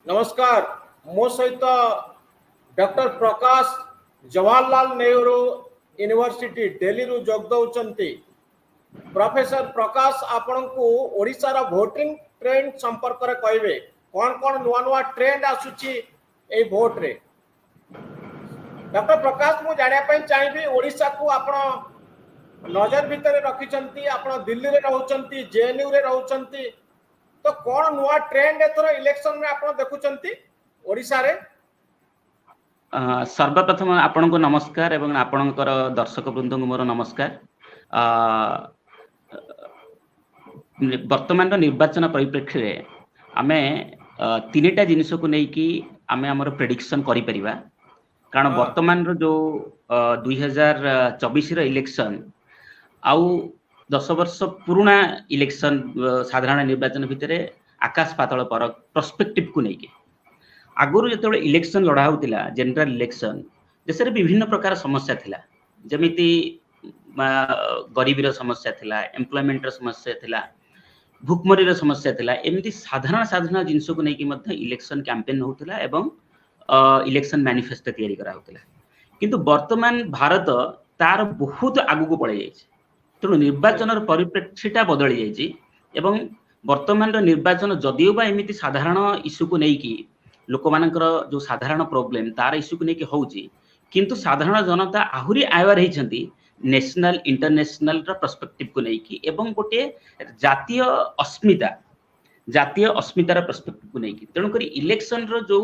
नमस्कार मो सहित डॉक्टर प्रकाश जवाहरलाल नेहरू यूनिवर्सिटी दिल्ली रु जोग दौरान प्रोफेसर प्रकाश आपण को ओडिशा रा वोटिंग ट्रेंड संपर्क रे कहबे कौन कौन नुआ नुआ ट्रेंड आसुची ए वोट रे। डॉक्टर प्रकाश मु जानिया पई चाहिबी ओडिशा को आपण नजर भितर रखिचंती आपण दिल्ली रे रहउचंती जेएनयू रे रहउचंती तो कौन नुआ ट्रेंड एथर इलेक्शन में आपण देखुचंती ओडिशा रे। सर्वप्रथम आपण को नमस्कार एवं आपणकर दर्शक वृंद को मोर नमस्कार। वर्तमान निर्वाचन परिप्रेक्षी रे आमे तीनटा जिनिस को नहीं कि आमे हमर प्रेडिक्शन करि परिबा कारण वर्तमान रो जो 2024 रो इलेक्शन आउ 10 वर्ष पुराना इलेक्शन साधारण निर्वाचन भितर आकाश पातल पर पर्सपेक्टिव को नहीं आगुरु जते इलेक्शन लड़ा होतिला जनरल इलेक्शन देश रे विभिन्न प्रकार समस्या थिला जेमिति गरीबीर समस्या थिला एम्प्लॉयमेंट रो समस्या थिला भूखमरीर समस्या थिला एमिति साधारण साधारण जिंस को नहीं कि इलेक्शन कैंपेन होतिला एवं इलेक्शन मैनिफेस्टो तैयारी करा होतिला किंतु वर्तमान भारत तार बहुत आगु को पड़े जायछि तेणु निर्वाचन परिप्रेक्षीटा बदली जायछि एवं वर्तमान निर्वाचन जदियो बा एमिति साधारण इश्यू को नहीं कि लोक मानकर जो साधारण प्रॉब्लम तार इश्यू को नहीं कि होउछि किंतु साधारण जनता आहुरी अवेयर हेछंती नेशनल इंटरनेशनल रा पर्सपेक्टिव को नहीं कि एवं गोटे जातीय अस्मितार पर्सपेक्टिव को नहीं कि तेणु करी इलेक्शन रो जो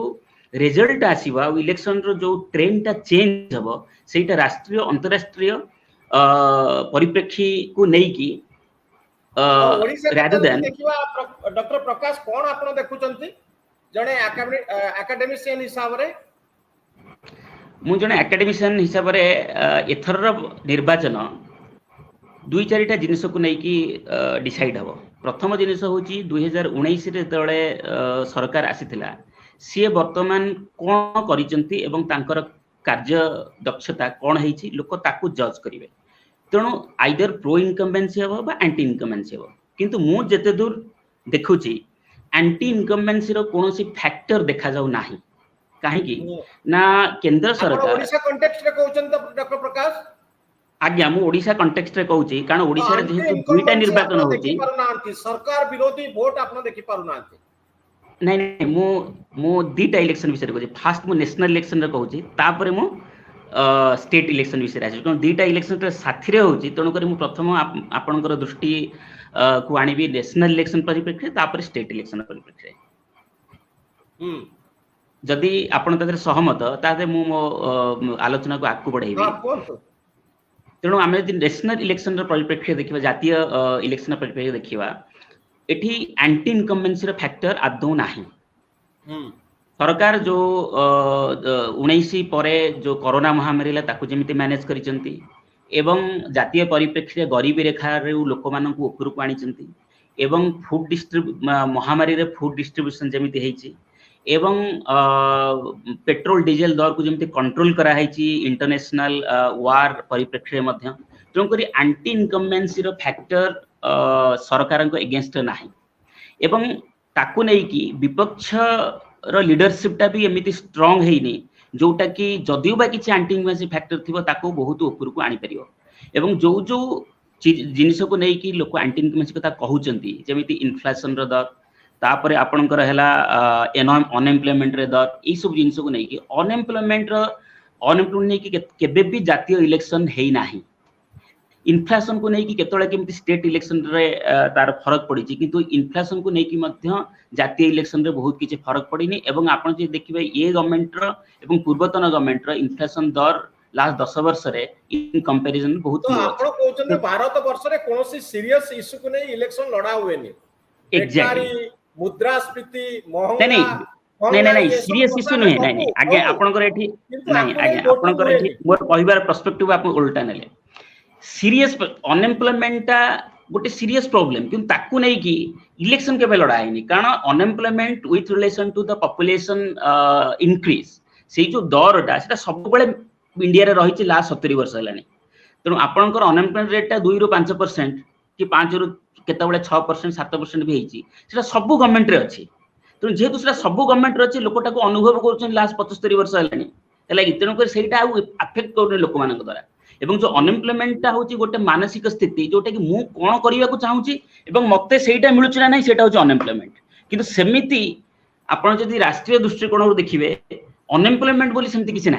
रिजल्ट आसीबा इलेक्शन रो जो ट्रेंड ता चेंज हबो सेटा राष्ट्रीय अंतरराष्ट्रीय परिप्रेक्षी को नहीं कि रादर देन देखिबा डॉक्टर प्रकाश कोन आपण देखुचंती जने एकेडमिशियन हिसाब रे मु जने एकेडमिशियन हिसाब रे एथर निर्वाचन दुई चारिटा जिनिस को नहीं कि डिसाइड हबो। प्रथम जिनिस होची 2019 रे तळे सरकार आसीथिला सी वर्तमान कोन करिसंती एवं तांकर कार्य दक्षता कोन हेछि लोक ताकू जज करिवे तेणु आइदर प्रो इनकम्बेंसी हबो बा एंटी इनकम्बेंसी हबो किंतु मु जते दूर देखुची एंटी इनकम्बेंसी रो कोनोसी फैक्टर देखा जाउ नाही काहे कि ना केंद्र सरकार ओडिशा कॉन्टेक्स्ट रे कहउछन त डॉक्टर प्रकाश आज्ञा मु ओडिशा कॉन्टेक्स्ट रे कहउची कारण ओडिसा रे जेहेतु दुईटा निर्वाचन होची सरकार विरोधी वोट आपण देखि पारु नांती नहीं नहीं मु दीटा इलेक्शन विषय कहूँ फास्ट मु नेशनल इलेक्शन रे कहूँ तापर मु स्टेट इलेक्शन विषय आस दीटा इलेक्शन साथी होची तेणुक मु प्रथम आपणकर दृष्टि को आनिबी नेशनल इलेक्शन परिप्रेक्षी तापर स्टेट इलेक्शन परिप्रेक्षी जदि आपण तदरे सहमत ताते मु मो आलोचना को आगु बढ़ाइबी तेणु आमे जदि नेशनल इलेक्शन रे परिप्रेक्षी देखिबा जातीय इलेक्शन परिप्रेक्षी देखिबा एठी एंटी इनकम्बेंसी रो फैक्टर आदौ नाही। सरकार जो 19 परे जो कोरोना महामारी ला ताकू जेमिति मैनेज करिसंती एवं जातीय परिप्रेक्षी गरीबी रेखा रे लोक मानन को ऊपर को आनिसंती एवं फूड महामारी रे फूड डिस्ट्रीब्यूशन जेमिति हेछि एवं पेट्रोल डीजल दर को जेमिति कंट्रोल करा हेछि इंटरनेशनल वार परिप्रेक्षी मध्य तेणु करी एंटी इनकम्बेंसी रो फैक्टर सरकार को एगेंस्ट नाही एवं ताकू नहीं कि विपक्ष रो लीडरशिप टा भी एमिति स्ट्रांग हेइनी जोटा कि जदियो बा किछि एंटी इनकम्बेंसी फैक्टर थिबो ताकू बहुत ऊपर को आनी परियो एवं जो जो जिनिस को नहीं कि लोक एंटी इनकम्बेंसी कथा कहउचंती जेमिति इन्फ्लेशन रो दर तापरे आपनकर हला अनएम्प्लॉयमेंट रे दर ई सब जिनिस को नहीं कि अनएम्प्लॉयमेंट नहीं कि केबे भी जातीय इलेक्शन हेइ नाही इन्फ्लेशन को नहीं कि केतोळे केमति स्टेट इलेक्शन रे तार फरक पड़ी किंतु इन्फ्लेशन को नहीं कि मध्य जातीय इलेक्शन रे बहुत किछि फरक पड़िनी एवं आपण जे देखिबे ये गवर्नमेंट रो एवं पूर्वतन गवर्नमेंट रो इन्फ्लेशन दर लास्ट 10 वर्ष रे इन कंपैरिजन बहुत तो आपण कहउछन भारत वर्ष रे कोनोसी सीरियस इश्यू को नहीं इलेक्शन लड़ा हुएनी एग्जैक्टली मुद्रास्फीति महंगाई नहीं सीरियस इश्यू नहीं नहीं आगे आपनकर एठी नहीं आगे आपनकर एठी मोर कहिबार पर्सपेक्टिव आप उल्टा नेले सीरियस अनएम्प्लॉयमेंट गोटे सीरियस प्रॉब्लम किंतु ताकू नहीं कि इलेक्शन के लड़ा है कारण unemployment with relation to the population increase से जो दरटा से सब बेले इंडिया रे रही लास्ट 70 वर्ष है तेणु आपंकर अनएम्प्लॉयमेंट रेटा 2 ରୁ 5% कि 5 ରୁ केतबेले 6% 7% भी हेची सेटा सब गवर्नमेंट रे अछि तेणु जेहेतु सेटा सब गवर्नमेंट अच्छे लोकटा को अनुभव कर लास्ट 75 वर्ष है तेणुक सहीटा आफेक्ट कर लोक मान द्वारा एवं जो अनएम्प्लॉयमेंट हूँ गोटे मानसिक स्थिति जोटा कि मु कौन करने को चाहूँगी मत से मिलूँ ना नहीं हूँ अनएम्प्लॉयमेंट किंतु सेमिति आपण जदि राष्ट्रीय दृष्टिकोण देखिए अनएम्प्लॉयमेंट बोली सेमती किसी ना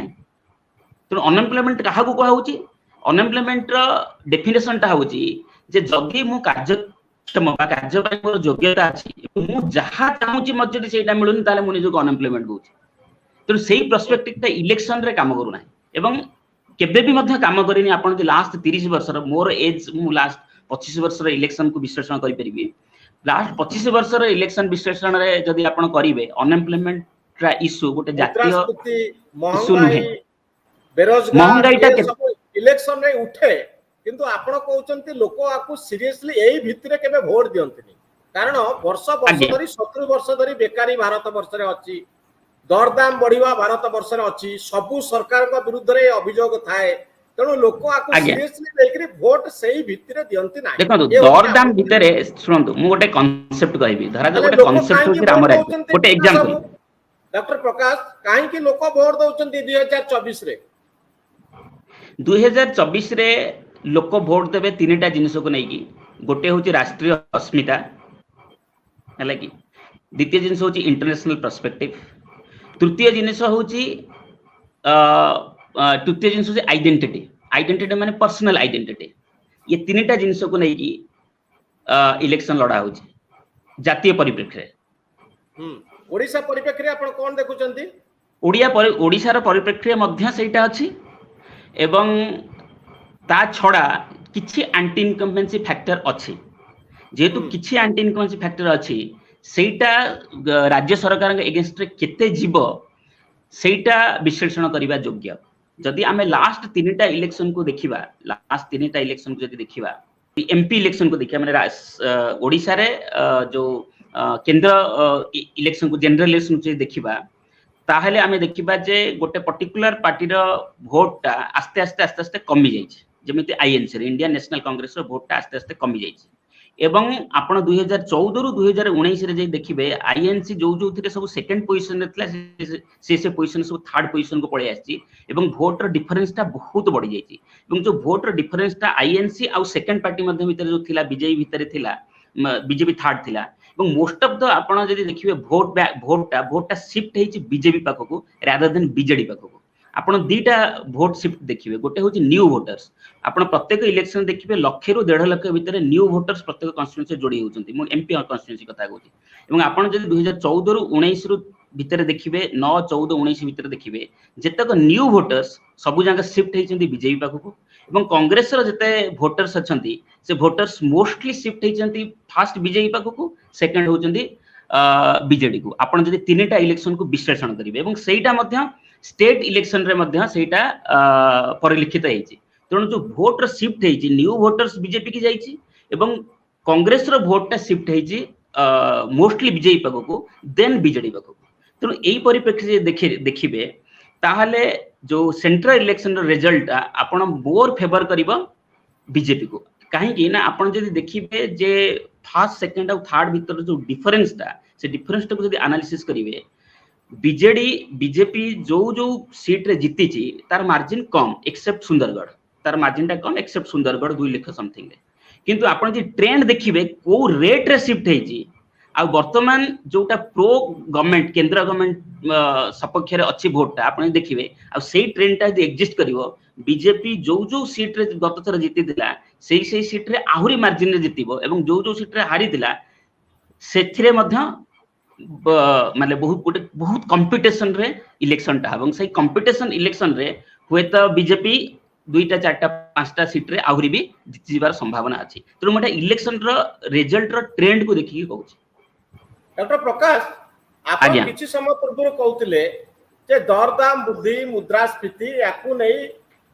तेणु अनएम्प्लॉयमेंट क्या कहुच्छी अनएम्प्लॉयमेंट डेफिनेशन टा हूँ जे जदि मु कार्यक्षम कार्य मोर योग्यता अच्छी मु जहाँ चाहूँगी मत जब से मिलूनी ताले मु निजको अनएम्प्लॉयमेंट कहूँ तेणु से पर्सपेक्टिव इलेक्शन रे काम करूना एवं केबे भी मध्य काम करेनि आपण लास्ट 30 वर्ष मोर एज मु लास्ट 25 वर्ष इलेक्शन को विश्लेषण करि परिबे लास्ट 25 वर्ष इलेक्शन विश्लेषण रे जदि आपण करिवे अनएम्प्लॉयमेंट रा इश्यू गोटे जातीय इश्यू नुहे महंगाई सब इलेक्शन रे उठे किंतु आपण कहउचंती लोक आकु सीरियसली एई भितरे केबे वोट दियंतिनी कारण वर्ष धरी 70 वर्ष धरी बेकारी भारत वर्ष रे अछि दरदाम बढ़िवा भारत वर्ष रे अछि सबु सरकार को विरुद्ध रे अभियोग थाए तेणु लोक आकु सीरियसली लेकरी वोट सेई भितरे दियंती नाही देखो दरदाम भितरे सुनंतु मु गोटे कांसेप्ट कहबी धरा जो गोटे कांसेप्ट होती राम राज्य गोटे एग्जांपल डॉक्टर प्रकाश काहे कि लोक वोट दउचंती 2024 रे 2024 रे लोक वोट देबे तीनटा जिनिस को नहीं की गोटे होची राष्ट्रीय अस्मिता हैला कि द्वितीय जिनिस होची इंटरनेशनल पर्सपेक्टिव तृतीय जिनिस होची तृतीय जिनिस होची आइडेंटिटी माने पर्सनल आइडेंटिटी ये तीनटा जिनिस को नहीं की इलेक्शन लड़ा होची जातीय परिप्रेक्ष्य रे ओडिसा परिप्रेक्ष्य रे आपण कोन देखुचंती ओडिसा रो परिप्रेक्ष्य मध्य सेटा अछि एवं ता छड़ा किछि एंटी इनकम्बेंसी फैक्टर अछि जेहेतु किछि एंटी इनकम्बेंसी फैक्टर अछि सेटा राज्य सरकार के एगेंस्ट रे केते जीव सेटा विश्लेषण करिबा योग्य जदि आमे लास्ट तीनटा इलेक्शन को देखिबा लास्ट तीनटा इलेक्शन को जदि देखिबा एमपी इलेक्शन को देखिबा माने ओडिसा रे जो केंद्र इलेक्शन को जनरल इलेक्शन को देखिबा ताहले आमे देखिबा जे गोटे पर्टिकुलर पार्टी रो वोट टा आस्ते आस्ते कमी जाइछ जेमिति आईएनसी रे इंडियन नेशनल कांग्रेस रो वोट टा आस्ते आस्ते कमी जाइछ एवं आपण 2014 रु 2019 रे जे देखिबे आईएनसी जो थिरे सब सेकंड पोजीशन रे थला से पोजीशन सब थर्ड पोजीशन को पळे आछि एवं वोट रो डिफरेंस टा बहुत बढ़ी जाइछि एवं जो वोट रो डिफरेंस टा आईएनसी आ सेकंड पार्टी मध्य भीतर जो थिला बीजेपी भीतर थिला बीजेपी थर्ड थिला एवं मोस्ट ऑफ द आपण जदि देखिबे वोट टा शिफ्ट हेछि बीजेपी पाखको रादर देन बीजेडी पाखको आपण दीटा वोट शिफ्ट देखिबे गोटे होछि न्यू वोटर्स आपण प्रत्येक इलेक्शन देखिबे लाख रु 1.5 लाख भीतर न्यू वोटर्स प्रत्येक कन्स्टिट्यूएंसी जोड़ी होउचंती मु एमपी कन्स्टिट्यूएंसी कथा कहूची एवं आपण जदि 2014 रु 19 रु भीतर देखिबे 9 14 19 भीतर देखिबे जेतक न्यू वोटर्स सब जांग शिफ्ट हेचंती बीजेपी पाखको एवं कांग्रेस रो जते वोटर्स अछंती से वोटर्स मोस्टली शिफ्ट हेचंती फर्स्ट बीजेपी पाखको सेकंड होचंती बीजेडी को आपण जदि तीनटा इलेक्शन को विश्लेषण करिवे एवं सेटा मध्य स्टेट इलेक्शन रे मध्य सेटा परिलिखित हेछि तेणु जो वोट रो शिफ्ट हेछि न्यू वोटर्स बीजेपी की जाइछि एवं कांग्रेस रो वोट टा शिफ्ट हेछि मोस्टली बीजेपी पाखको देन बीजेडी पाखको तेणु एई परिप्रेक्ष्य देखिबे ताहले जो सेंट्रल इलेक्शन रो रिजल्ट आपण मोर फेवर करिवो बीजेपी को काहे कि ना आपण जदि देखिबे जे फर्स्ट सेकंड और थर्ड भीतर जो डिफरेंस टा से डिफरेंस टा को जदि एनालिसिस करिवे बीजेपी जो सीट रे जीती ची तार मार्जिन कम एक्सेप्ट सुंदरगढ़ तार मार्जिन टा कम एक्सेप्ट सुंदरगढ़ 2 लाख समथिंग रे किंतु आपण जे ट्रेंड देखिबे को रेट रे शिफ्ट हेची आ वर्तमान जोटा प्रो गवर्नमेंट केंद्र गवर्नमेंट सपक्ष रे अछि वोट टा आपण देखिबे आ सेही ट्रेंड टा जे एग्जिस्ट करिवो बीजेपी जो सीट रे गत थर जीती दिला सेही सीट रे आहुरी मार्जिन रे जीतिबो एवं जो सीट रे हारी दिला सेथिरे मध्य माने बहुत कंपटीशन रे इलेक्शन टा एवं सही कंपटीशन इलेक्शन रे हुए तो बीजेपी 2टा 4टा 5टा सीट रे आहुरी भी जीति जिबार संभावना अछि तो मोटा इलेक्शन रो रिजल्ट रो ट्रेंड को देखि कहू छी डॉक्टर प्रकाश आपण किछि समय पूर्व कहउतिले जे दरदाम वृद्धि मुद्रास्फीति याकू नै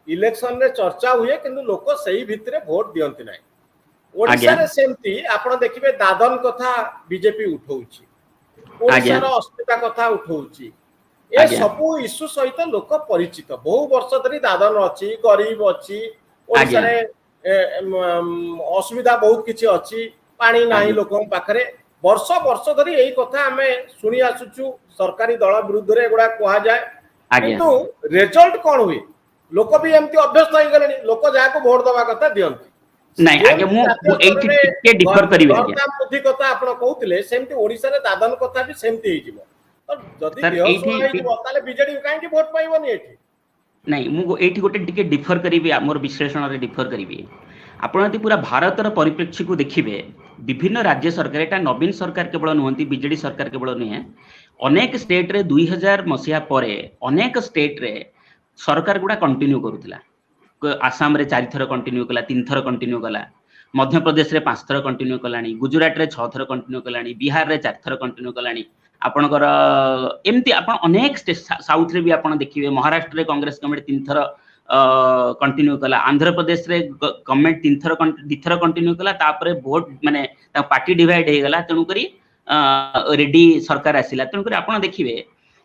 इलेक्शन रे चर्चा हुए किंतु लोक सही भितरे वोट दियंती नै ओडिसा रे सेमती आपण देखिबे दादन कथा बीजेपी उठौछि ओडिसा रो अस्मिता कथा उठौछि ए सबु इश्यू सहित लोक परिचित बहु वर्ष धरि दादन अछि गरीब अछि ओडिसा रे असुविधा बहुत किछि अछि पानी नाही लोकन पाखरे वर्ष वर्ष धरी यही कथा आम शुणी आसुचु सरकारी दल विरुद्ध रे एगुड़ा कह जाए किंतु रिजल्ट कौन हुए लोक भी एमती अभ्यस्त हो गले लोक जहाँ वोट दवा कथा दियंती नहीं आगे मु एठी टिके डिफर करिवे आगे बुद्धि कथा आपण कहउतिले सेमती ओडिसा रे दादन कथा भी सेमती हे जिवो तो जदी बेहोश होई जिवो ताले बीजेडी काहे कि वोट पाइबोनी एठी नहीं मु एठी गोटे टिके डिफर करिवे मोर विश्लेषण रे डिफर करिवे आपण यदि पूरा भारतर परिप्रेक्षी को देखिए विभिन्न राज्य सरकार एटा नवीन सरकार केवल नुहंती बीजेडी सरकार केवल नुहे अनेक स्टेट रे 2000 मसिया परे अनेक स्टेट रे सरकार गुडा कंटिन्यू करूतिला आसाम रे 4 थर कंटिन्यू कला 3 थर कंटिन्यू कला मध्य प्रदेश रे 5 थर कंटिन्यू कलानी गुजरात रे 6 थर कंटिन्यू कलानी बिहार रे 4 थर कंटिन्यू कलानी आपनकर एमती आपण अनेक स्टेट साउथ रे भी आपण देखिबे महाराष्ट्र रे कांग्रेस गवर्नमेंट 3 थर कंटिन्यू कला आंध्र प्रदेश रे गवर्नमेंट 3 थर 2 थर कंटिन्यू कला तापरे वोट माने पार्टी डिवाइड हे गला तणु करी रेडी सरकार आसिला तणु करी आपण देखिबे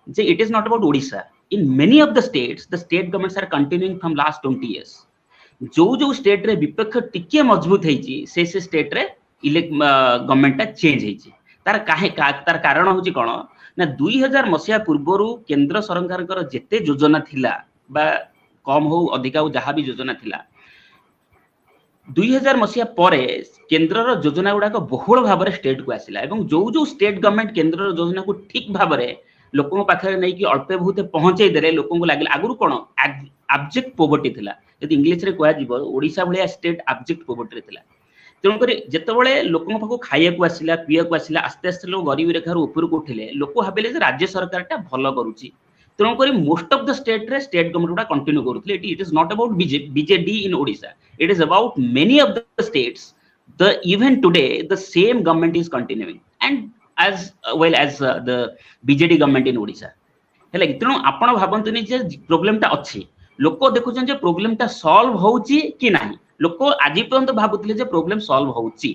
जे it is not about Odisha in many of the states the state governments are continuing from last 20 years जो स्टेट रे विपक्ष टिके मजबूत हेची से स्टेट रे गवर्नमेंट चेंज हेची तार काहे तार कारण होची कोन ना 2000 मसिया पूर्वरु केंद्र सरकारकर जेते योजना थिला बा कम हो अधिका हो जहां भी योजना थिला 2000 मसिया परे केंद्र रो योजना गुडा को बहुल भाबरे स्टेट को आसिला एवं जो स्टेट गवर्नमेंट केंद्र रो योजना को ठीक भाबरे लोकों पाखे नहीं कि अल्पे बहुत पहुंचे दे लोकों को लागले आगुरु कोन ऑब्जेक्ट पॉवर्टी थिला यदि इंग्लिश रे कहया जीवो ओडिसा भलिया स्टेट ऑब्जेक्ट पॉवर्टी थिला तेणु करी जेतेबेले लोकों पाखो खाइया को आसिला पिया को आसिला आस्ते आस्ते लोग गरीब रेखा रो ऊपर को उठिले लोक भाबिले जे राज्य सरकार ता भलो करूची तेणु करी मोस्ट ऑफ द स्टेट रे स्टेट गवर्नमेंट उडा कंटिन्यू करूथले it is not about BJD in Odisha it is about many of the states the even today the same government is continuing and as well as the BJD government in Odisha हेला तेणु आपण भाबंतुनी जे problem ता अछि लोक देखुछन जे problem ता solve होउची कि नाही लोक आजि पर्यंत भाबुतले जे प्रॉब्लम सॉल्व होउची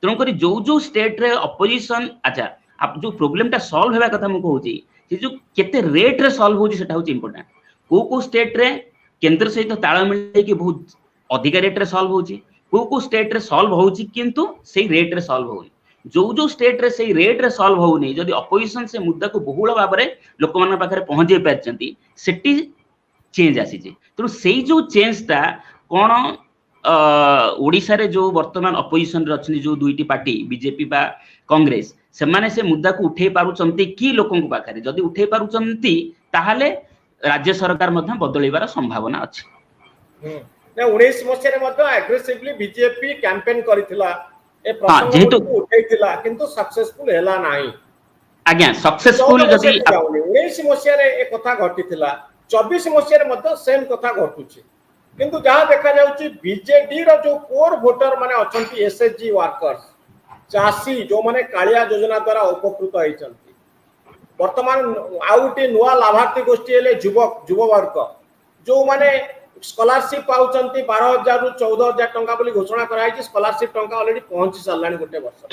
तेणु करी जो स्टेट रे अपोजिशन अच्छा आप जो प्रॉब्लम ता सॉल्व हेबा कथा म कहूची जे जो केते रेट रे सॉल्व होउची सेटा होउची इंपोर्टेंट को स्टेट रे केंद्र सहित ताळमेल कि बहुत अधिक रेट रे सॉल्व होउची को स्टेट रे सॉल्व होउची किंतु सेही रेट रे सॉल्व होउनी जो स्टेट रे से रेट रे सॉल्व होउनी जदि अपोजिशन से मुद्दा को बहुल भाबरे लोक मन पाखरे पहुंचे पारचंती सेटी चेंज आसी जे तो सेही जो चेंज ता कोन ओडिसा रे जो वर्तमान अपोजिशन रे अछि जो दुईटी पार्टी बीजेपी बा कांग्रेस से माने से मुद्दा को उठे पारुचंती की लोकन को पाखरे जदि उठे पारुचंती ताहाले राज्य सरकार मध्ये बदलिबार संभावना अछि ने 19 मसिया रे मध्ये एग्रेसिवली बीजेपी कैंपेन करिथिला ए जेहेतु उठैतिला किंतु सक्सेसफुल हेला नाही आज्ञा सक्सेसफुल जदी 19 मसिया रे ए कथा घटिथिला 24 मसिया रे मध्ये सेम कथा घटुची किंतु जहां देखा जाउची बीजेडी रो जो कोर वोटर माने अछंती एसएचजी वर्कर्स चासी जो माने कालिया योजना द्वारा उपकृत होइचंती वर्तमान आउटी नुवा लाभार्थी गोष्ठी हेले युवा वर्ग जो माने स्कॉलरशिप पाउचंती 12000 रु 14000 टंका बोली घोषणा कराई छी स्कॉलरशिप टंका ऑलरेडी पहुंची सालानी गोटे वर्ष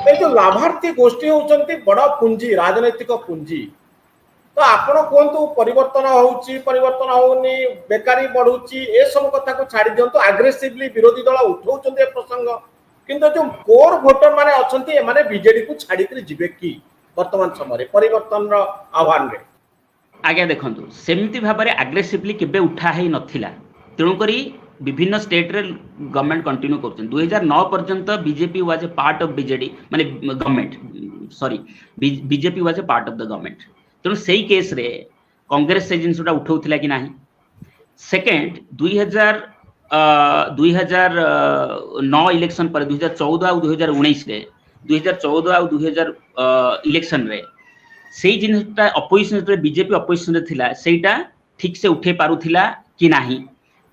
ए जो लाभार्थी गोष्ठी होचंती बड़ पूंजी राजनैतिक पूंजी तो आपण कोंतु परिवर्तन होउनी बेकारी बढ़ुची ए सब कथा को छाडी दियंतो एग्रेसिवली विरोधी दल उठाउचंती ए प्रसंग किंतु जो कोर वोटर माने अछंती ए माने बीजेडी को छाडी कर जिवे की वर्तमान समय परिवर्तन रो आह्वान रे आगे देखंतु सेमती भाबरे एग्रेसिवली केबे उठा हे नथिला तेणु करी विभिन्न स्टेट रे गवर्नमेंट कंटिन्यू करछन 2009 पर्यंत BJP was a part of BJD माने government sorry BJP was a part of the government तेणु सेही केस रे कांग्रेस से जिनसुटा उठाउथिला कि नाही सेकंड 2009 इलेक्शन पर 2014 और 2019 रे 2014 और 2000 इलेक्शन रे सेही जिनटा अपोजिशन रे बीजेपी अपोजिशन रे थिला सेटा ठीक से उठे पारुथिला कि नाही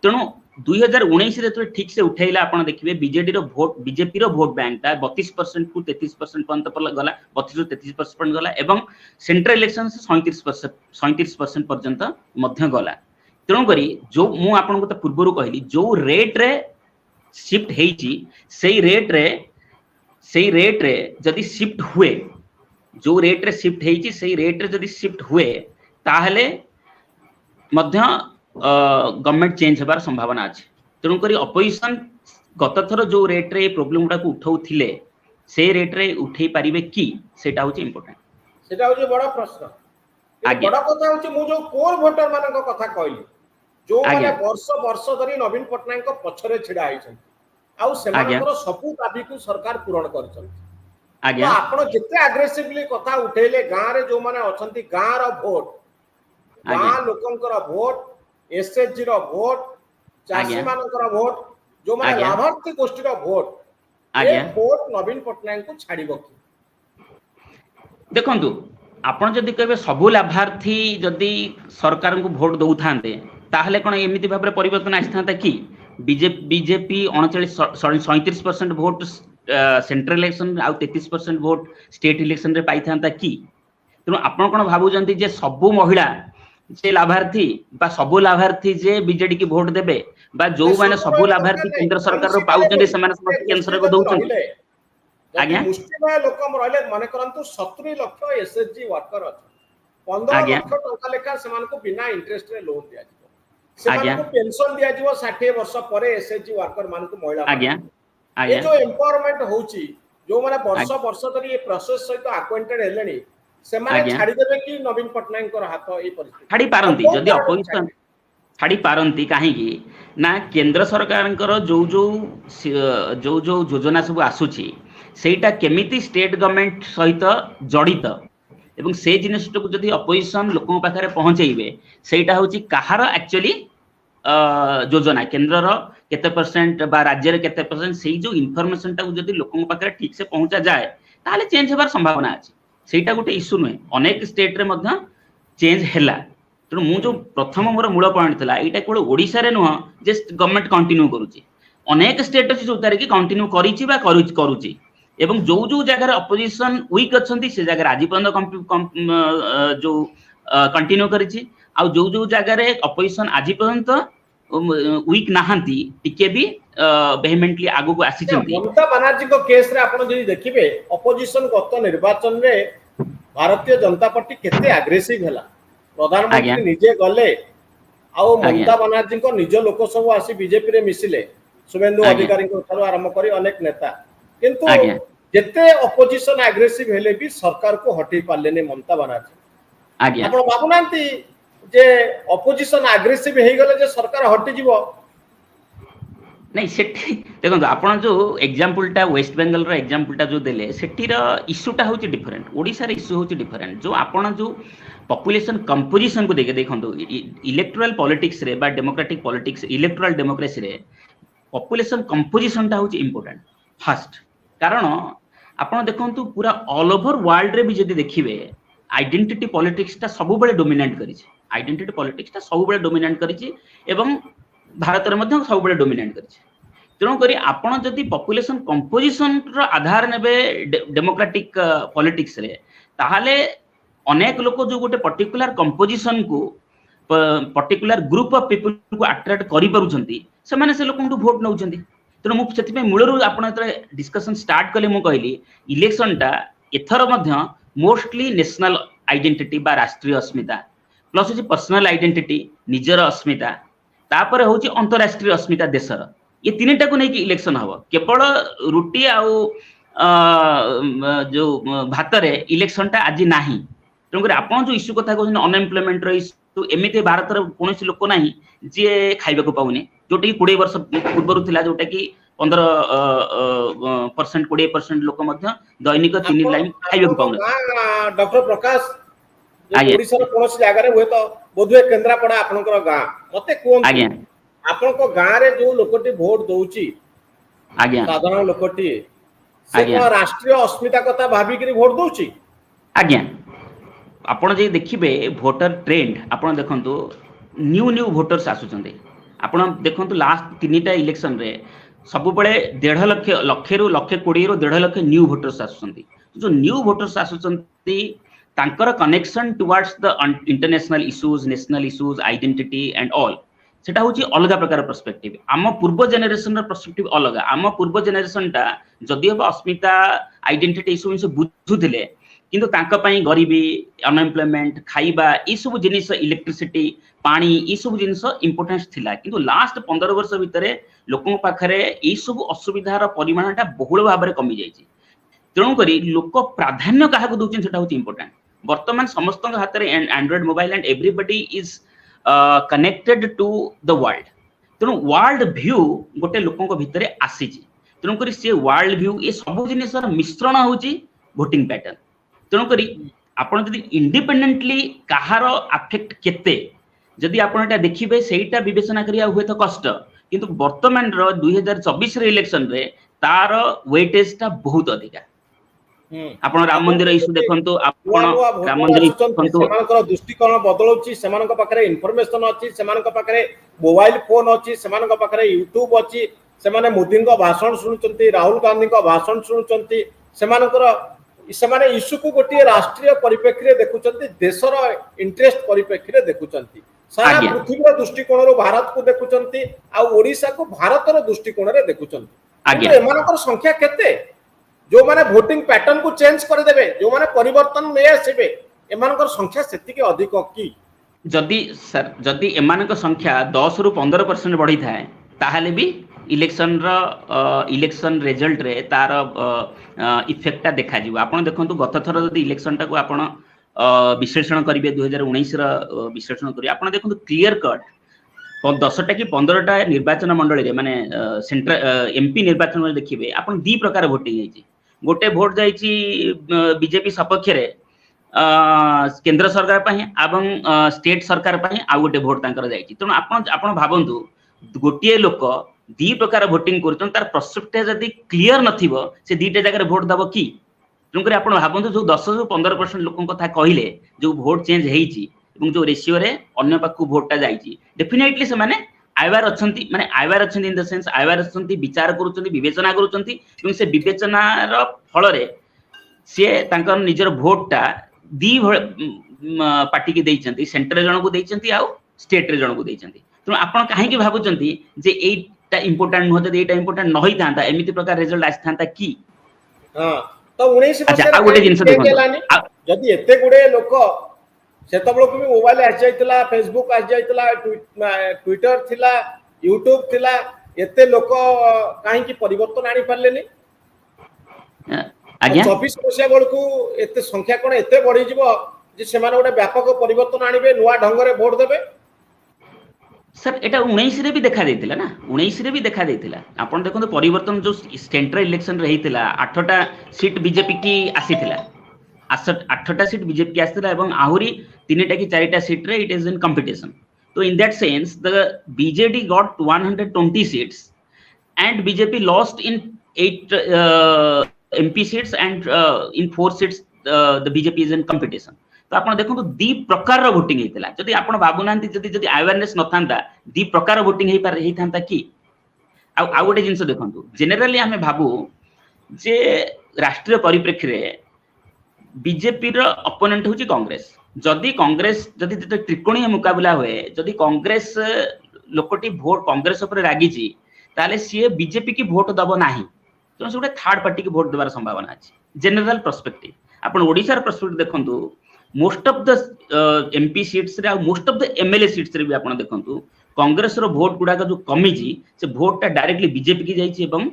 तेणु 2019 रे तो ठीक से उठैला आपण देखिबे बीजेडी रो वोट बीजेपी रो वोट बैंक ता 32% को 33% पर्यंत पर गला 32 33% गला एवं सेंट्रल इलेक्शन से 37% पर्यंत मध्य गला तेणु करी जो मु आपण को पूर्वरु कहली जो रेट रे शिफ्ट हेची सेही रेट रे जदी शिफ्ट हुए जो रेट रे शिफ्ट हेची सेही रेट रे जदी शिफ्ट हुए ताहले मध्य गवर्नमेंट चेंज हेबार संभावना अछि तेणु करी अपोजिशन गत थर जो रेट रे प्रॉब्लम गुडा को उठाउथिले से रेट रे उठेई पारिबे कि सेटा होची इंपोर्टेंट सेटा होची बड़ा प्रश्न बड़ा कथा होची मु जो कोर वोटर मानक कथा कहली जो माने वर्ष वर्ष धरी नवीन पटनायक को पछरे छिडा आइछन आउ सेमानकर सबु दाबी को सरकार पूर्ण करछन आज्ञा आपण जिते एग्रेसिवली कथा उठेले गां रे जो माने अछंती गां रो वोट गां लोकंकर वोट एसएचजी रो वोट चासी मानकर वोट जो माने लाभार्थी गोष्ठी रो वोट ए वोट नवीन पटनायक को छाड़िबो कि देखंतु आपण जदि कहबे सबु लाभार्थी जदि सरकार को वोट दउ थांते ताहले कोन एमिति भाबरे परिवर्तन आस्थांता कि बीजेपी 37% वोट सेंट्रल इलेक्शन आ 33% वोट स्टेट इलेक्शन रे पाई थांता कि तेणु आपण कोन भाबु जंती जे सबु महिला जे लाभार्थी बा सबु लाभार्थी जे बीजेडी की वोट देबे बा जो माने सबु लाभार्थी केंद्र सरकार रो पाउचंदी समान समस्त केंद्र को दउचंदी आज्ञा मुस्लिम लोकम रहले माने करंतु 70 लाख एसएचजी वर्कर अछि 15 लाख टका लेखा समान को बिना इंटरेस्ट रे लोन दिया समान को पेंशन दिया जीवो 60 वर्ष परे एसएचजी वर्कर मान को महिला आज्ञा ये जो एम्पावरमेंट होची जो माने वर्ष वर्ष धरि ये प्रोसेस सहित अक्वाइंटेड हेलेनी से माने छाडी देबे कि नवीन पटनायक को हाथ ए परिस्थिति छाडी पारंती जदी अपोजिशन छाडी पारंती काहे कि ना केंद्र सरकार जो योजना सब आसुची सेटा केमिति स्टेट गवर्नमेंट सहित जड़ित एवं से जिनिसटा को जदी अपोजिशन लोकन पाखरे पहुंचेइबे सेटा होची कहार एक्चुअली योजना केंद्र रो केते परसेंट बा राज्य रे केते परसेंट सेही जो इन्फॉर्मेशन टा जदी लोकन पाखरे ठीक से पहुंचा जाए ताले चेंज हेबार संभावना अछि सेटा गोटे इश्यू नय अनेक स्टेट रे मध्य चेंज हेला तेणु मु जो प्रथम मोर मूल पॉइंट थिला एटा केवल ओडिसा रे नुह जे गवर्नमेंट कंटिन्यू करूची अनेक स्टेट अछि जो तारे कि कंटिन्यू करिछि बा करूची एवं जो जो जगह अपोजिशन वीक अछंती से जगह आज पर्यंत जो कंटिन्यू करिछि आ जो जो जगह रे अपोजिशन आज पर्यंत वीक नाहंती टिके भी वेहेमेंटली आगु को आसी छंती ममता बनर्जी को केस रे आपण जदी देखिबे अपोजिशन गत निर्वाचन रे भारतीय जनता पार्टी केते एग्रेसिव हला प्रधानमंत्री निजे गले आ ममता बनर्जी को निज लोक सब आसी बीजेपी रे मिसिले शुभेंदु अधिकारी को थारो आरंभ करी अनेक नेता किंतु जेते अपोजिशन एग्रेसिव हेले भी सरकार को हटै पाले ने ममता बनर्जी आज्ञा आपण बाबुनांती जे अपोजिशन एग्रेसिव हे गले जे सरकार हटि जीवो नहीं सेठी देखो आपण जो एग्जांपल टा वेस्ट बेंगल रो एग्जांपल टा जो देले सेठी रो इश्यू टा होची डिफरेंट ओडिसा रे इश्यू होची डिफरेंट जो आपण जो पॉपुलेशन कंपोजिशन को देखे देखंतु इलेक्टोरल पॉलिटिक्स रे बा डेमोक्रेटिक पॉलिटिक्स इलेक्टोरल डेमोक्रेसी रे पॉपुलेशन कंपोजिशन टा होची इंपोर्टेंट फर्स्ट कारण आपण देखंतु पूरा ऑल ओवर वर्ल्ड रे भी जदी देखिबे आइडेंटिटी पॉलिटिक्स ता सब बेले डोमिनेट करिछि आइडेंटिटी पॉलिटिक्स ता सब बेले डोमिनेट करिछि एवं भारत रे मध्य सब बेले डोमिनेट करिछि तेणु करी आपण जदी पॉपुलेशन कंपोजिशन रो आधार नेबे डेमोक्रेटिक पॉलिटिक्स रे ताहाले अनेक लोक जो गोटे पर्टिकुलर कंपोजिशन को पर्टिकुलर ग्रुप ऑफ पीपल को अट्रैक्ट करि परुछंती से माने से लोकन वोट नउछंती तेणु मु सेति मूलरू आपण डिस्कशन स्टार्ट कले मु कहली इलेक्शन टा एथर मध्य मोस्टली नेशनल आइडेंटिटी बा राष्ट्रीय अस्मिता प्लस होची पर्सनल आइडेंटिटी निजर अस्मिता तापर होची अंतरराष्ट्रीय अस्मिता देशर ये तीनटा को नै कि इलेक्शन हबो केवल रुटी आउ जो भातरे इलेक्शन टा आज नाही तेणु आपण जो इश्यू कथा कहछन अनएम्प्लॉयमेंट रो इश्यू एमिते भारत रे कोनोसी लोक नाही जे खाइबा को पाउनी जोटी 20 वर्ष पूर्व थिला जोटा कि 15% 20% लोक मध्य दैनिक 3 लाइन खाइबा को पाउना डॉक्टर प्रकाश ओडिसा रो कोनोसी जागा रे होय तो बोधवे केंद्रापड़ा आपनकर गां मते कोन आज्ञा आपनको गां रे जो लोकटी वोट दउची आज्ञा साधारण लोकटी से को राष्ट्रीय अस्मिता कथा भाबी करी वोट दउची आज्ञा आपण जे देखिबे वोटर ट्रेंड आपण देखंतु न्यू वोटर्स आसुचंदे आपण देखंतु लास्ट 3टा इलेक्शन रे सब बळे 1.5 लाख रु 120 रु 1.5 लाख न्यू वोटर्स आसुचंदी जो न्यू वोटर्स आसुचंदी तांकर connection towards the international issues national issues identity and all सेटा होची अलग प्रकार पर्सपेक्टिव आम पूर्व जनरेशन पर्सपेक्टिव अलग आम पूर्व जनरेशन टा जदि अब अस्मिता आइडेंटिटी इश्यू से बुझुथिले किंतु तांका पई गरीबी अनएम्प्लॉयमेंट खाइबा ई सब जिनिस इलेक्ट्रिसिटी पानी ई सब जिनिस इंपोर्टेंस थिला किंतु लास्ट 15 वर्ष भितरे लोकन पाखरे ई सब असुविधार परिमाणटा बहुल भाबरे कमी जायछि तेणु करी लोक प्राधान्य क्या दौरान से इम्पोर्टाट बर्तमान समस्त हाथ में android mobile and everybody is connected to the world तेणु वर्ल्ड व्यू गोटे लोक भितर आसी तेणुक सी वर्ल्ड व्यू ये सब जिन मिश्रण होची भोटिंग पैटर्न तेणुक आपड़ जब इंडिपेंडेंटली कहार आफेक्ट केते जदि आप देखिए सेटा विवेचना करिया हुए तो कष्ट किंतु वर्तमान 2024 इलेक्शन रे तार वेटेज बहुत अधिका आपण राम मंदिर इश्यू देखंतु आपण राम मंदिर देखंतु सेमानकर दृष्टिकोण बदलुची सेमानक पाखरे इन्फॉर्मेशन अछि सेमानक पाखरे मोबाइल फोन अछि सेमानक पाखरे यूट्यूब अछि सेमाने मोदी को भाषण सुनुचंती राहुल गांधी को भाषण सुनुचंती सेमानकर सेमाने इश्यू को गोटे राष्ट्रीय परिप्रेक्षी देखुचंती देशर इंटरेस्ट परिप्रेक्षी देखुचंती सारा पृथ्वी दृष्टिकोण भारत को देखुचंती आ ओडिशा को भारतर दृष्टिकोण रे देखुचंती एमानकर संख्या केते जो माने वोटिंग पैटर्न को चेंज कर देबे जो माने परिवर्तन ले आसीबे एमानकर संख्या सेति के अधिक की जदि सर जदि एमानकर संख्या 10 रु 15% बढ़ी थाए ताहाले भी इलेक्शन रिजल्ट रे तार इफेक्टटा देखा जीव आपण देखंतु गत थर जदि इलेक्शन टा को आपण विश्लेषण करिवे 2019 रा विश्लेषण करिवे आपण देखंतु क्लियर कट 10टा कि 15टा निर्वाचन मंडली रे माने सेंट्रल एमपी निर्वाचन में देखिबे आपण दी प्रकार वोटिंग हेची गोटे भोट जाईची बीजेपी सपक्ष रे केंद्र सरकार पई एवं स्टेट सरकार पई आ गोटे भोट तांकर जाईची तण आपण भाबंतु गोटिए लोक दी प्रकार वोटिंग करछन तार पर्सपेक्टिव जदी क्लियर नथिबो से दीटा जगह भोट दबो की तेणुक आप भावतु जो 10 रु 15% लोक कथा कहले जो भोट चेंज हेची एवं जो रेशियो रे अन्य पाखु भोटटा जाईची डेफिनेटली से माने आइवार अछंती माने आइवार अछंती इन द सेंस आइवार अछंती विचार करूचंती विवेचना करूचंती एवं से विवेचनार फल रे से तांकर निजर भोटटा दी पार्टी के देइचंती सेंटर जण को देइचंती आ स्टेट रे जण को देइचंती तो आपण काहे कि भाबुचंती जे एटा इंपोर्टेंट न होते एटा इंपोर्टेंट न होई थांता एमिति प्रकार रिजल्ट आस थांता की हां तो 19 वर्ष आ गोटे जिंस देखो जदी एते गुडे लोक सेतबलो को भी मोबाइल आ जाइतला फेसबुक आ जाइतला ट्विटर थिला यूट्यूब थिला एते लोक काहे कि परिवर्तन आनी पारलेनी आज्ञा 24 वर्ष बळकू एते संख्या कोन एते बढ़ी जिवो जे सेमाने गोटे व्यापक परिवर्तन आनिबे नुवा ढंग रे वोट देबे सर एटा 19 रे भी देखा देथिला ना 19 रे भी देखा देथिला आपण देखंतु परिवर्तन जो सेंट्रल इलेक्शन रे हेतिला 8टा सीट बीजेपी की आसीथिला 8टा सीट बीजेपी की आसीथिला एवं आहुरी 3टा की 4टा सीट रे इट इज इन कंपटीशन तो in that sense the BJD got 120 seats and BJP lost in 8 MP seats and in 4 seats the BJP is in competition तो आपण देखंतु दी प्रकार रो वोटिंग हेतिला जदी आपण बाबुनांती जदी अवेयरनेस नथांता दी प्रकार वोटिंग हेई थांता की आ गोटे जिंस देखंतु जनरली हमें भाबू जे राष्ट्रीय परिप्रेक्षी रे बीजेपी रो अपोनेंट होची कांग्रेस जदी त्रिकोणीय मुकाबला हुए जदी कांग्रेस लोकटी भोट कांग्रेस ऊपर रागीची ताले सी बीजेपी की भोट दबो नाही तो से गोटे थर्ड पार्टी की भोट देबार संभावना अछि जनरल पर्सपेक्टिव आपण ओडिसा पर्सपेक्टिव देखंतु most of the MP seats रे most of the MLA seats रे भी आपण देखंतु कांग्रेस रो भोट गुडा जो कमी जी से भोटटा डायरेक्टली बीजेपी की जाईची एवं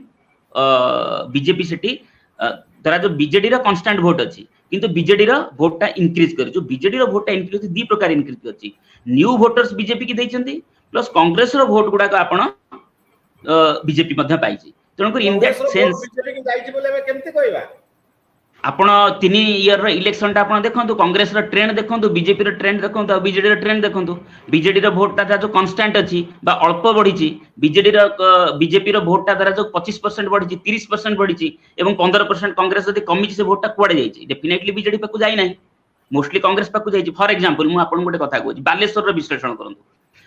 बीजेपी सेठी तरा जो बीजेडी रो कांस्टेंट भोट अछि किंतु बीजेडी रो भोटटा इंक्रीज कर जो बीजेडी रो भोटटा इंक्रीज दी प्रकार इंक्रीज करछि न्यू वोटर्स बीजेपी की दैचंती प्लस कांग्रेस रो भोट गुडा आपण बीजेपी मध्ये पाइछि तणको इन दैट सेंस बीजेपी की जाईची बोले केमते कहबा आपण 3 ईयर रो इलेक्शन टा आपण देखंतु कांग्रेस रो ट्रेंड देखंतु बीजेपी रो ट्रेंड देखंतु बीजेडी रो ट्रेंड देखंतु बीजेडी रो भोट ता जो कांस्टेंट अछि बा अल्प बढ़िछि बीजेडी रो बीजेपी रो भोट ता जो 25% बढ़िछि 30% बढ़िछि एवं 15% कांग्रेस जदी कमिछि से भोट ता कुआडे जाईछि डेफिनेटली बीजेडी पाकु जाई नाही मोस्टली कांग्रेस पाकु जाईछि फॉर एग्जांपल मु आपण गोटे कथा कहूछि बालेश्वर रो विश्लेषण करंतु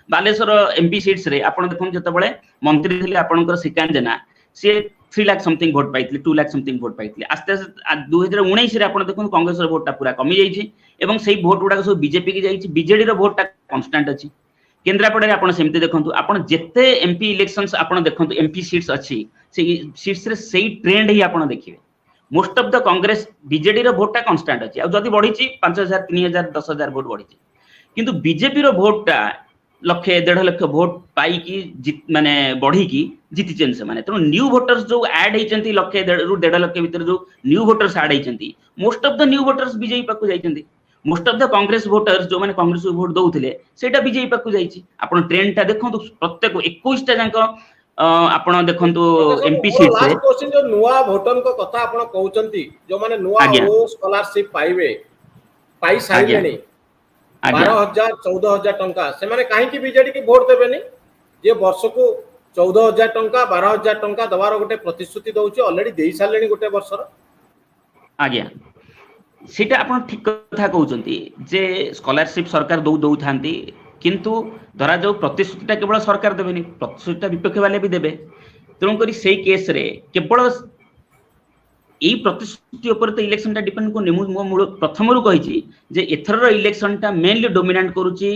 बालेश्वर एमपी सीट्स रे आपण देखंतु जतबळे मंत्री थिले आपणकर सिकान जेना से 3 लाख समथिंग भोट पाइतले 2 लाख समथिंग भोट पाइतले आस्ते आस्ते 2019 रे आपण देखन कांग्रेस रो भोटटा पूरा कमी जाईछि एवं सेही भोट गुडा सब बीजेपी की जाईछि बीजेडी रो भोटटा कांस्टेंट अछि केंद्रापड़ा रे आपण सेमते देखंतु आपण जेते एमपी इलेक्शंस आपण देखंतु एमपी सीट्स अछि से सीट्स रे सेही ट्रेंड ही आपण देखिबे most of the Congress BJD रो भोटटा कांस्टेंट अछि आ जदी बढ़िछि 5000 3000 10000 भोट बढ़िछि किंतु बीजेपी रो भोटटा लक्षे 1.5 लाख भोट पाई की माने बढ़ी की जीति से माने तो न्यू वोटर्स जो ऐड होइचंती लक्षे 1.5 लाख भीतर जो न्यू वोटर्स ऐड होइचंती most of the new voters BJP पाकु जाइचंती most of the Congress voters जो माने कांग्रेस को वोट दउथिले सेटा बीजेपी पाकु जाइची आपण ट्रेंड ता देखंतु प्रत्येक 21 टा जांक आपण देखंतु एमपी सीट से लास्ट क्वेश्चन जो नुवा वोटर को कथा आपण कहउचंती जो माने नुवा ओ स्कॉलरशिप पाइबे पाई साइलेनी 12,000 14,000 टंका से माने काहे की बीजेडी की वोट देबेनी जे वर्ष को 14,000 टंका 12,000 टंका दवार गोटे प्रतिश्रुति दउची ऑलरेडी देई सालेनी गोटे वर्षर आज्ञा सेटा आपण ठीक कथा कहउचंती जे स्कॉलरशिप सरकार दउ थांती किंतु धरा जो प्रतिश्रुतिटा केवल सरकार देबेनी प्रतिश्रुतिटा विपक्ष वाले भी देबे तेणु करी सेई केस रे केवल एई प्रतिश्रुति ऊपर तो इलेक्शन टा डिपेंड को निमु मूल प्रथम रु कहिची जे एथर इलेक्शन टा मेनली डोमिनेट करूची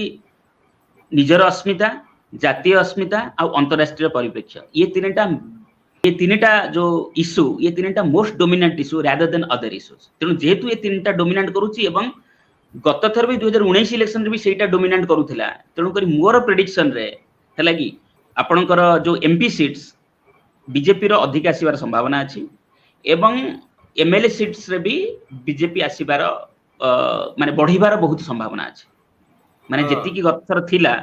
निजर अस्मिता जातीय अस्मिता आ अंतरराष्ट्रीय परिप्रेक्ष्य ये तीनटा जो इश्यू ये तीनटा most dominant issue rather than other issues तेणु जेहेतु ये तीनटा डोमिनेट करूची एवं गत थर भी 2019 इलेक्शन रे भी सेटा डोमिनेट करूथिला तेणु करी मोर प्रेडिक्शन रे हला कि आपनकर जो एमपी सीट्स बीजेपी रो अधिक आसीबार संभावना अछि एवं एमएलए सीट्स रे भी बीजेपी आसीबार माने बढ़िबार बहुत संभावना अछि माने जेति कि गत थर थिला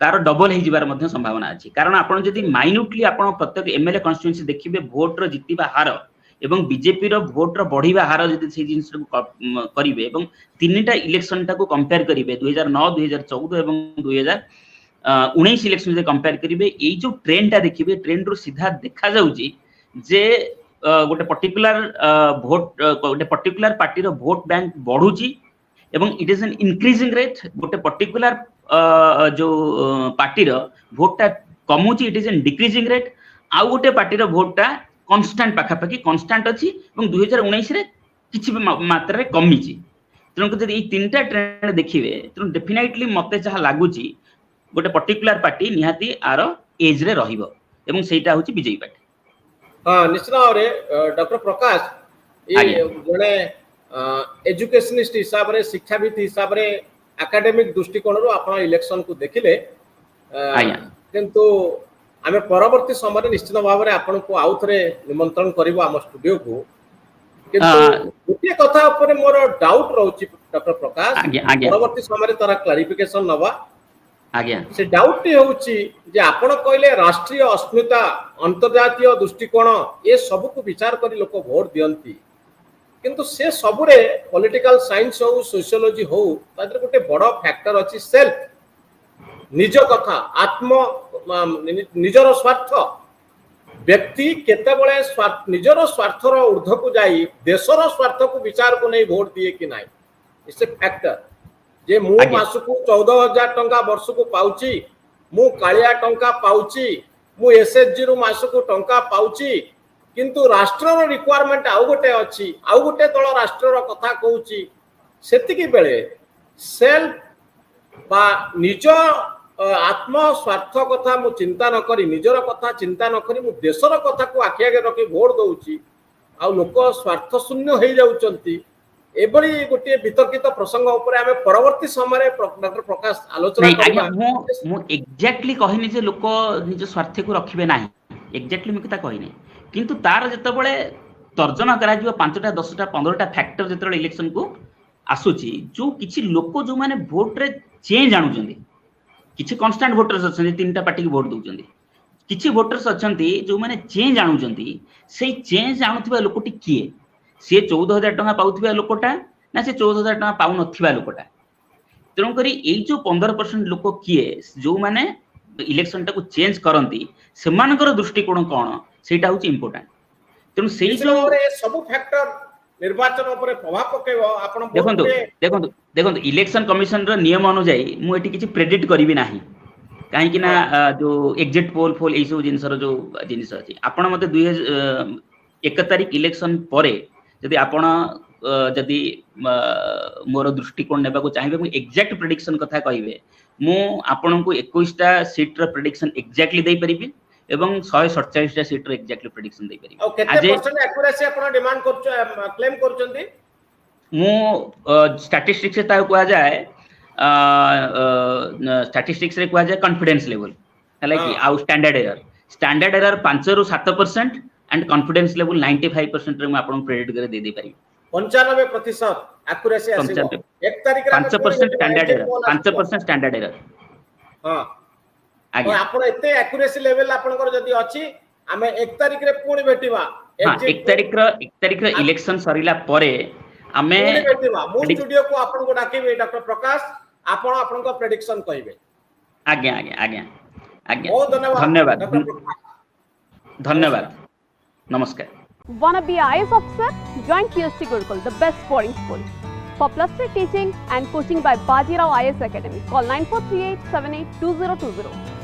तार डबल हे जिबार मध्ये संभावना अछि कारण आपण जदि माइन्यूटली आपण प्रत्येक एमएलए कॉन्स्टिट्यूएंसी देखिबे वोट रो जितिबा हार एवं बीजेपी रो वोट रो बढ़िबा हार जदि से जिंस करिवे एवं तीनटा इलेक्शन टा को कंपेयर करिवे 2009 2014 एवं 2019 इलेक्शन जे कंपेयर करिवे एई जो ट्रेंड टा देखिबे ट्रेंड रो सीधा देखा जाउची जे गोटे पर्टिकुलर वोट गोटे पर्टिकुलर पार्टी रो वोट बैंक बढ़ुची एवं it is an increasing rate गोटे पर्टिकुलर जो पार्टी रो वोट टा कमुची it is an decreasing rate आ गोटे पार्टी रो वोट टा कांस्टेंट पाखापाखि कांस्टेंट अछि एवं 2019 रे किछि मात्रा रे कमिछि तेणु जदि ए तीनटा ट्रेंड देखिबे तेणु डेफिनेटली मते जहा लागुछि गोटे पर्टिकुलर पार्टी निहाती आरो एज रे रहिबो एवं सेटा होछि बीजेपी पार्टी हां निश्चित रे डॉक्टर प्रकाश ए जने एजुकेशनिस्ट हिसाब रे शिक्षाविद हिसाब रे एकेडमिक दृष्टिकोण रो आपण इलेक्शन को देखिले किंतु आमे परवर्ती समय निश्चित भाव में आपन को आउ थरे निमंत्रण करबो हम स्टूडियो को किंतु गोटे कथा ऊपर मोर डाउट रहउची डॉक्टर प्रकाश परवर्ती समय तारा क्लैरिफिकेशन नबा आज्ञा से डाउट टी होउची जे आपण कहले राष्ट्रीय अस्मिता अंतर्जातीय दृष्टिकोण ए सब को विचार करी लोक वोट दियंती किंतु से सबरे पॉलिटिकल साइंस हो सोशियोलॉजी हो तादर गोटे बड़ फैक्टर अछि सेल्फ निज कथा आत्म निजर स्वार्थ व्यक्ति केते बळे निजर स्वार्थर ऊर्ध्व को जाई देशर स्वार्थ को विचार को नहीं वोट दिए कि नहीं इट्स ए फैक्टर जे मु मास को 14,000 टंका वर्ष को पाउची मु कालिया टंका पाउची मु एसएचजी रु मास को टंका पाउची किंतु राष्ट्रर रिक्वायरमेंट आउ गोटे अछि आउ गोटे दल राष्ट्रर कथा कहूची सेतिकी बेले सेल्फ बा निज आत्म स्वार्थ कथा मु चिंता न करी निजर कथा चिंता न करी मु देशर कथा को आखि आगे रखी वोट दउची आ लोक स्वार्थ शून्य हो जाउचंती एबरी गोटे वितर्कित प्रसंग ऊपर आमे परवर्ती समय डॉक्टर प्रकाश आलोचना करबा मु एग्जैक्टली कहिनी जे लोक निज स्वार्थ को रखिबे नाही एग्जैक्टली मु कथा कहिनी किंतु तार जते बळे तर्जमा करा जिवो 5टा 10टा 15टा फैक्टर जते इलेक्शन को आसुची जो किछि लोक जो माने वोट रे चेंज आनुचंदी किछि कांस्टेंट वोटर्स अछंती तीनटा पार्टी की वोट दउचंदी किछि वोटर्स अछंती जो माने चेंज आनुचंती सेई चेंज आनुथिबा लोकटी किए से 14,000 टका पाउथिबा लोकटा ना से 14,000 टका पाउ नथिबा लोकटा तेणु करी एई जो 15% लोक किए जो माने इलेक्शन टा को चेंज करंती सेमानकर दृष्टिकोण कोन सेटा होची इंपोर्टेंट तेणु सेई जो सब फैक्टर निर्वाचन ऊपर प्रभाव पकेबो आपण देखंतु देखंतु देखंतु इलेक्शन कमिशन रो नियम अनुसार मु एठी किछि प्रेडिक्ट करबी नाही काहे कि ना जो एग्जिट पोल फोल ए सब जिंसर जो जिंस अछि आपण मते 1 तारिख इलेक्शन परे यदि आपण यदि मोर दृष्टिकोण नेबा को चाहिबे मु एग्जैक्ट प्रेडिक्शन कथा कहिबे मु आपण को 21 टा सीट रो प्रेडिक्शन एग्जैक्टली देई परिबी एवं 147 टा सीट रो एग्जैक्टली प्रेडिक्शन देई परिबी ओ केते परसेंट एक्यूरेसी आपण डिमांड करछ क्लेम करछंती मु स्टैटिस्टिक्स ता को जाय स्टैटिस्टिक्स रे कुआ जाय कॉन्फिडेंस लेवल है कि आउ स्टैंडर्ड एरर 5 रु 7% एंड कॉन्फिडेंस लेवल 95% रे मैं आपन प्रेडिक्ट करे दे पारी 95% एक्यूरेसी आसीबो 1 तारिख रे 5% स्टैंडर्ड एरर 5% स्टैंडर्ड एरर हां आगे आपण एते एक्यूरेसी लेवल आपनकर जदी अछि हमें 1 तारिख रे पुणी भेटिबा हां 1 तारिख रे इलेक्शन सरिला परे हमें पुणी भेटिबा मो स्टूडियो को आपन को डाकिबे डॉक्टर प्रकाश आपण आपन को प्रेडिक्शन कहिबे आगे आगे आगे आगे बहुत धन्यवाद धन्यवाद नमस्कार Wanna be a IAS officer? Join QST Gurukul, the best boarding school. For plus 3 teaching and coaching by Bajirao IAS Academy, call 9438 782020.